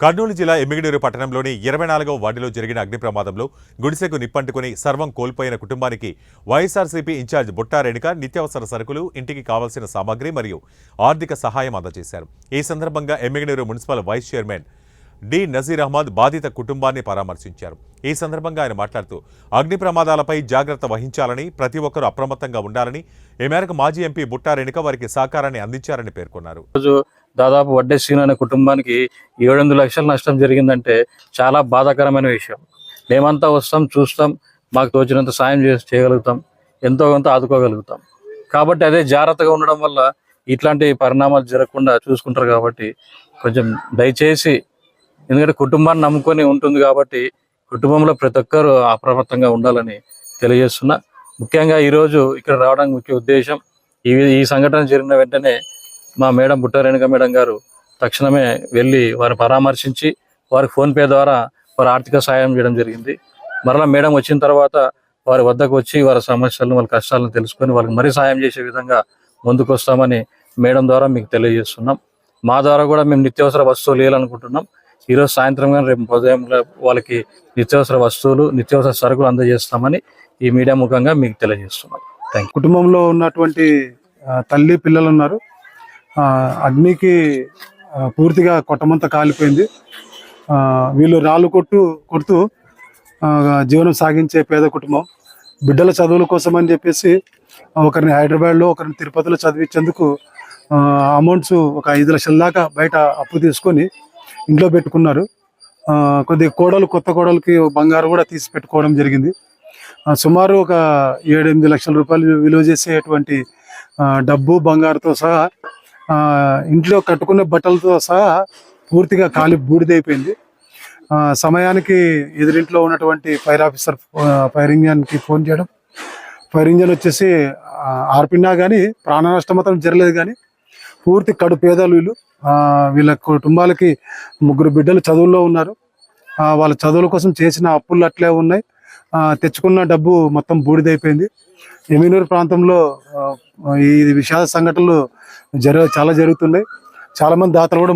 కర్నూలు జిల్లా ఎమ్మిగనూరు పట్టణంలోని 24వ వార్డులో జరిగిన అగ్ని ప్రమాదంలో గుడిసెకు నిప్పంటుకుని సర్వం కోల్పోయిన కుటుంబానికి వైఎస్ఆర్సీపీ ఇన్ఛార్జ్ బుట్టా రేణుక నిత్యావసర సరుకులు, ఇంటికి కావాల్సిన సామాగ్రి మరియు ఆర్థిక సహాయం అందజేశారు. ఈ సందర్భంగా Emmiganur municipal vice chairman D Nazeer Ahmed బాధిత కుటుంబాన్ని పరామర్శించారు. ఈ సందర్భంగా ఆయన మాట్లాడుతూ అగ్ని ప్రమాదాలపై జాగ్రత్త వహించాలని, ప్రతి ఒక్కరూ అప్రమత్తంగా ఉండాలని, ఈ మేరకు మాజీ ఎంపీ బుట్టా రేణుక వారికి సహకారాన్ని అందించారని పేర్కొన్నారు. దాదాపు వడ్డేసీన్ అనే కుటుంబానికి 700 లక్షల నష్టం జరిగిందంటే చాలా బాధాకరమైన విషయం. మేమంతా వస్తాం, చూస్తాం, మాకు తోచినంత సాయం చేయగలుగుతాం, ఎంతో కొంత ఆదుకోగలుగుతాం. కాబట్టి అదే జాగ్రత్తగా ఉండడం వల్ల ఇట్లాంటి పరిణామాలు జరగకుండా చూసుకుంటారు. కాబట్టి కొంచెం దయచేసి, ఎందుకంటే కుటుంబాన్ని నమ్ముకొని ఉంటుంది కాబట్టి కుటుంబంలో ప్రతి ఒక్కరూ అప్రమత్తంగా ఉండాలని తెలియజేస్తున్నా. ముఖ్యంగా ఈరోజు ఇక్కడ రావడానికి ముఖ్య ఉద్దేశం, ఈ సంఘటన జరిగిన వెంటనే మా మేడం బుట్టా రేణుక మేడం గారు తక్షణమే వెళ్ళి వారిని పరామర్శించి వారికి ఫోన్పే ద్వారా వారి ఆర్థిక సాయం చేయడం జరిగింది. మరలా మేడం వచ్చిన తర్వాత వారి వద్దకు వచ్చి వారి సమస్యలను, వాళ్ళ కష్టాలను తెలుసుకొని వాళ్ళకి మరీ సాయం చేసే విధంగా ముందుకు వస్తామని మేడం ద్వారా మీకు తెలియజేస్తున్నాం. మా ద్వారా కూడా మేము నిత్యావసర వస్తువులు వేయాలనుకుంటున్నాం. ఈరోజు సాయంత్రం కానీ రేపు ఉదయం వాళ్ళకి నిత్యావసర వస్తువులు, నిత్యావసర సరుకులు అందజేస్తామని ఈ మీడియా ముఖంగా మీకు తెలియజేస్తున్నాం. Thank you. కుటుంబంలో ఉన్నటువంటి తల్లి, పిల్లలు ఉన్నారు. అగ్నికి పూర్తిగా కొట్టమంతా కాలిపోయింది. వీళ్ళు రాళ్ళు కొడుతూ జీవనం సాగించే పేద కుటుంబం. బిడ్డల చదువుల కోసం అని చెప్పేసి ఒకరిని హైదరాబాద్లో, ఒకరిని తిరుపతిలో చదివించేందుకు అమౌంట్స్ ఒక 5 లక్షల దాకా బయట అప్పు తీసుకొని ఇంట్లో పెట్టుకున్నారు. కొత్త కోడలకి బంగారు కూడా తీసి పెట్టుకోవడం జరిగింది. సుమారు ఒక 7-8 లక్షల రూపాయలు విలువ చేసేటువంటి డబ్బు, బంగారుతో సహా, ఇంట్లో కట్టుకున్న బట్టలతో సహా పూర్తిగా కాలి బూడిదైపోయింది. సమయానికి ఎదురింట్లో ఉన్నటువంటి ఫైర్ ఆఫీసర్ ఫైర్ ఇంజన్కి ఫోన్ చేయడం, ఫైర్ ఇంజన్ వచ్చేసి ఆర్పినా కానీ ప్రాణ నష్టం మాత్రం జరగలేదు. కానీ పూర్తి కడు పేదలు వీళ్ళు. వీళ్ళ కుటుంబాలకి 3 బిడ్డలు చదువుల్లో ఉన్నారు. వాళ్ళ చదువుల కోసం చేసిన అప్పులు అట్లే ఉన్నాయి. తెచ్చుకున్న డబ్బు మొత్తం బూడిదైపోయింది. ఎమ్మిగనూరు ప్రాంతంలో ఈ విషాద సంఘటనలు చాలా జరుగుతున్నాయి. చాలా మంది దాతలు కూడా